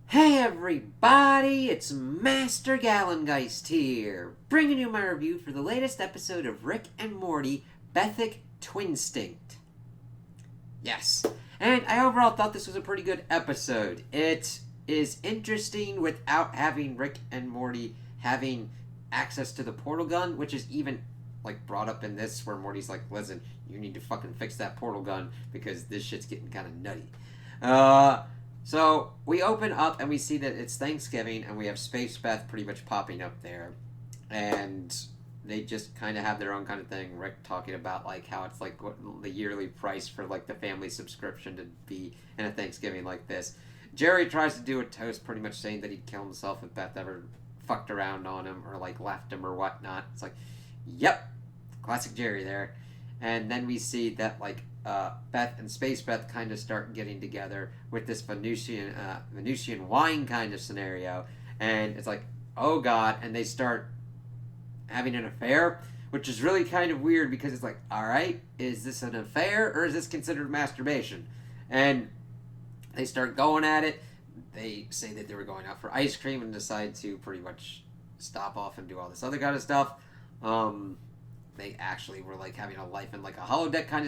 Hey everybody, it's Master Gallengeist here, bringing you my review for the latest episode of Rick and Morty Bethic Twinstinct. Yes, and I overall thought this was a pretty good episode. It is interesting without having Rick and Morty having access to the portal gun, which is even like brought up in this where Morty's like, listen, you need to fucking fix that portal gun because this shit's getting kind of nutty. So we open up and we see that it's Thanksgiving and we have Space Beth pretty much popping up there. And they just kind of have their own kind of thing. Rick talking about like how it's like what the yearly price for like the family subscription to be in a Thanksgiving like this. Jerry tries to do a toast pretty much saying that he'd kill himself if Beth ever fucked around on him or like left him or whatnot. It's like, yep, classic Jerry there. And then we see that like Beth and Space Beth kind of start getting together with this Venusian wine kind of scenario, and it's like, oh god, and they start having an affair, which is really kind of weird because it's like, all right, is this an affair or is this considered masturbation? And they start going at it. They say that they were going out for ice cream and decide to pretty much stop off and do all this other kind of stuff. Um, they actually were like having a life in like a holodeck kind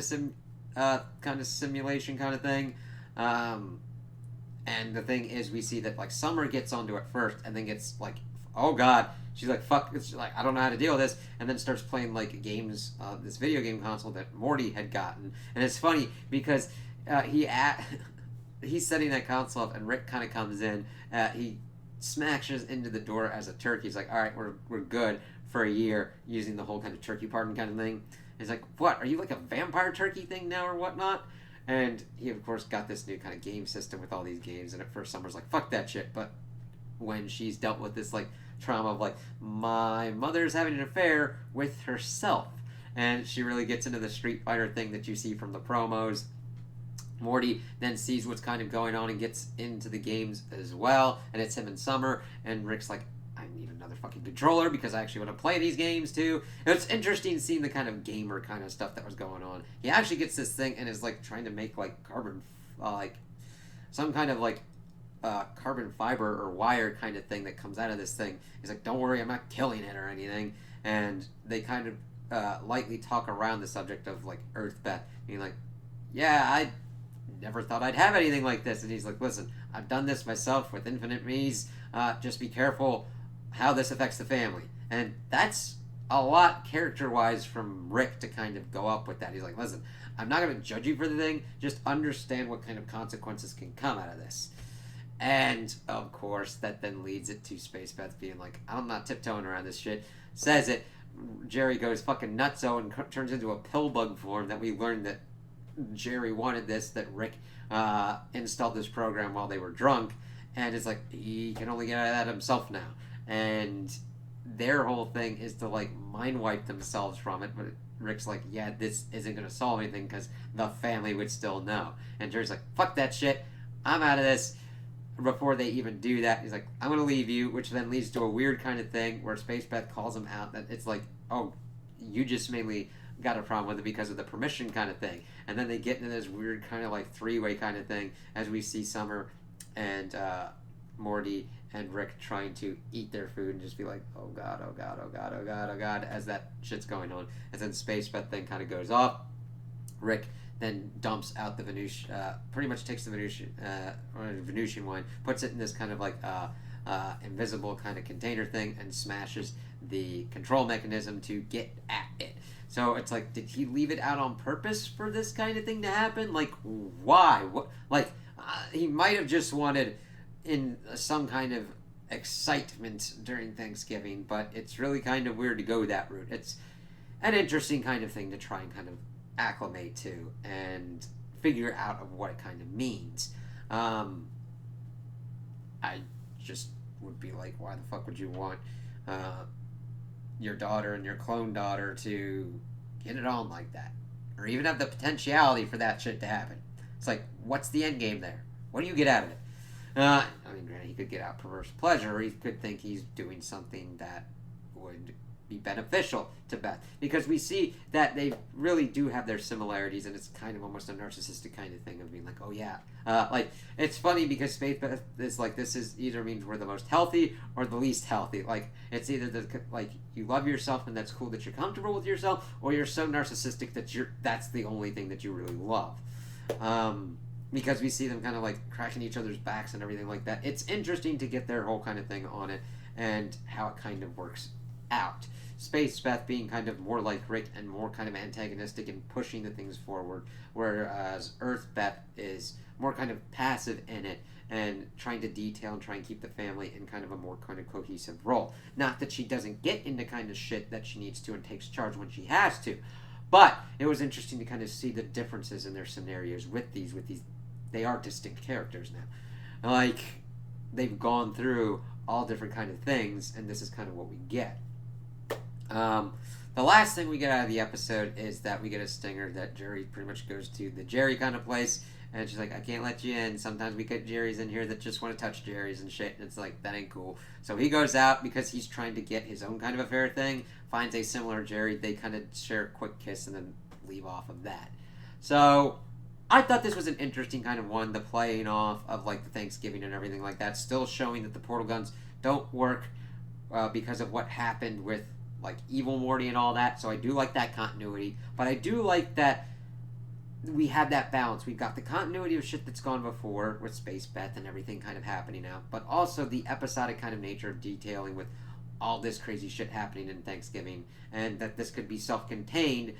of simulation kind of thing. Um, and the thing is, we see that like Summer gets onto it first, and then gets like, oh god, she's like, fuck, it's like I don't know how to deal with this, and then starts playing like games, this video game console that Morty had gotten, and it's funny because he's setting that console up, and Rick kind of comes in, he smashes into the door as a turkey. He's like, all right, we're good for a year using the whole kind of turkey pardon kind of thing. He's like, what? Are you like a vampire turkey thing now or whatnot? And he, of course, got this new kind of game system with all these games. And at first, Summer's like, fuck that shit. But when she's dealt with this, like, trauma of, like, my mother's having an affair with herself. And she really gets into the Street Fighter thing that you see from the promos. Morty then sees what's kind of going on and gets into the games as well. And it's him and Summer. And Rick's like, I need another fucking controller because I actually want to play these games too. And it's interesting seeing the kind of gamer kind of stuff that was going on. He actually gets this thing and is like trying to make like carbon, like some kind of like carbon fiber or wire kind of thing that comes out of this thing. He's like, don't worry, I'm not killing it or anything. And they kind of lightly talk around the subject of like Earth Beth, being like, yeah, I never thought I'd have anything like this. And he's like, listen, I've done this myself with Infinite Me's. Just be careful how this affects the family. And that's a lot character wise from Rick to kind of go up with that. He's like, listen, I'm not going to judge you for the thing, just understand what kind of consequences can come out of this. And of course, that then leads it to Space Beth being like, I'm not tiptoeing around this shit. Says it. Jerry goes fucking nutso and turns into a pill bug form that we learned that Jerry wanted this, that Rick installed this program while they were drunk. And it's like, he can only get out of that himself now. And their whole thing is to like mind wipe themselves from it, but Rick's like, yeah, this isn't going to solve anything because the family would still know. And Jerry's like, fuck that shit, I'm out of this. Before they even do that, he's like, I'm going to leave you, which then leads to a weird kind of thing where Space Beth calls him out that it's like, oh, you just mainly got a problem with it because of the permission kind of thing. And then they get into this weird kind of like three-way kind of thing as we see Summer and Morty and Rick trying to eat their food and just be like, oh god, oh god, oh god, oh god, oh god, as that shit's going on. And then Space Beth thing kind of goes off. Rick then dumps out the Venusian, pretty much takes the Venusian wine, puts it in this kind of like invisible kind of container thing, and smashes the control mechanism to get at it. So it's like, did he leave it out on purpose for this kind of thing to happen? Like, why? What? Like, he might have just wanted in some kind of excitement during Thanksgiving, but it's really kind of weird to go that route. It's an interesting kind of thing to try and kind of acclimate to and figure out of what it kind of means. I just would be like, why the fuck would you want your daughter and your clone daughter to get it on like that? Or even have the potentiality for that shit to happen. It's like, what's the end game there? What do you get out of it? I mean, granted, he could get out perverse pleasure, or he could think he's doing something that would be beneficial to Beth, because we see that they really do have their similarities, and it's kind of almost a narcissistic kind of thing of being like, oh yeah, like, it's funny because Space Beth is like, this is either means we're the most healthy or the least healthy. Like, it's either like you love yourself and that's cool that you're comfortable with yourself, or you're so narcissistic that that's the only thing that you really love. Because we see them kind of like cracking each other's backs and everything like that. It's interesting to get their whole kind of thing on it and how it kind of works out. Space Beth being kind of more like Rick and more kind of antagonistic and pushing the things forward, whereas Earth Beth is more kind of passive in it and trying to detail and try and keep the family in kind of a more kind of cohesive role. Not that she doesn't get into kind of shit that she needs to and takes charge when she has to, but it was interesting to kind of see the differences in their scenarios with these. They are distinct characters now. Like, they've gone through all different kind of things, and this is kind of what we get. The last thing we get out of the episode is that we get a stinger that Jerry pretty much goes to the Jerry kind of place, and she's like, I can't let you in. Sometimes we get Jerrys in here that just want to touch Jerrys and shit, and it's like, that ain't cool. So he goes out because he's trying to get his own kind of affair thing, finds a similar Jerry, they kind of share a quick kiss and then leave off of that. So I thought this was an interesting kind of one, the playing off of like the Thanksgiving and everything like that, still showing that the portal guns don't work because of what happened with like evil Morty and all that. So I do like that continuity, but I do like that we have that balance. We've got the continuity of shit that's gone before with Space Beth and everything kind of happening now, but also the episodic kind of nature of detailing with all this crazy shit happening in Thanksgiving, and that this could be self-contained.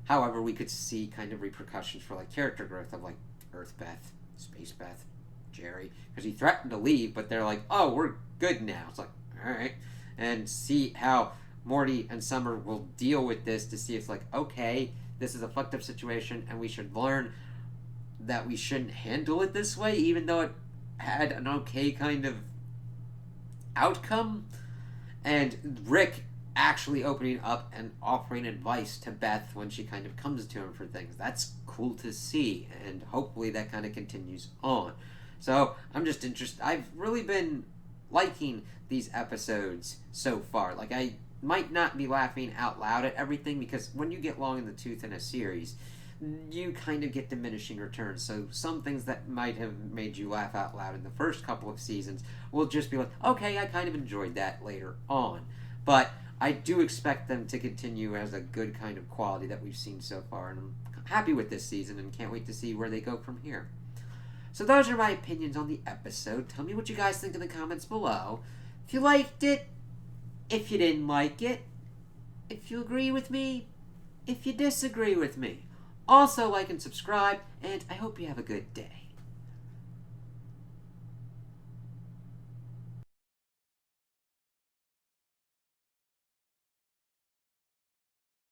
However, we could see kind of repercussions for like character growth of like Earth Beth, Space Beth, Jerry, because he threatened to leave, but they're like, oh, we're good now. It's like, all right, and see how Morty and Summer will deal with this to see if like, okay, this is a fucked up situation and we should learn that we shouldn't handle it this way, even though it had an okay kind of outcome. And Rick actually opening up and offering advice to Beth when she kind of comes to him for things. That's cool to see, and hopefully that kind of continues on. So I'm just interested. I've really been liking these episodes so far. Like, I might not be laughing out loud at everything, because when you get long in the tooth in a series, you kind of get diminishing returns. So some things that might have made you laugh out loud in the first couple of seasons will just be like, okay, I kind of enjoyed that later on. But I do expect them to continue as a good kind of quality that we've seen so far, and I'm happy with this season and can't wait to see where they go from here. So those are my opinions on the episode. Tell me what you guys think in the comments below. If you liked it, if you didn't like it, if you agree with me, if you disagree with me. Also, like and subscribe, and I hope you have a good day.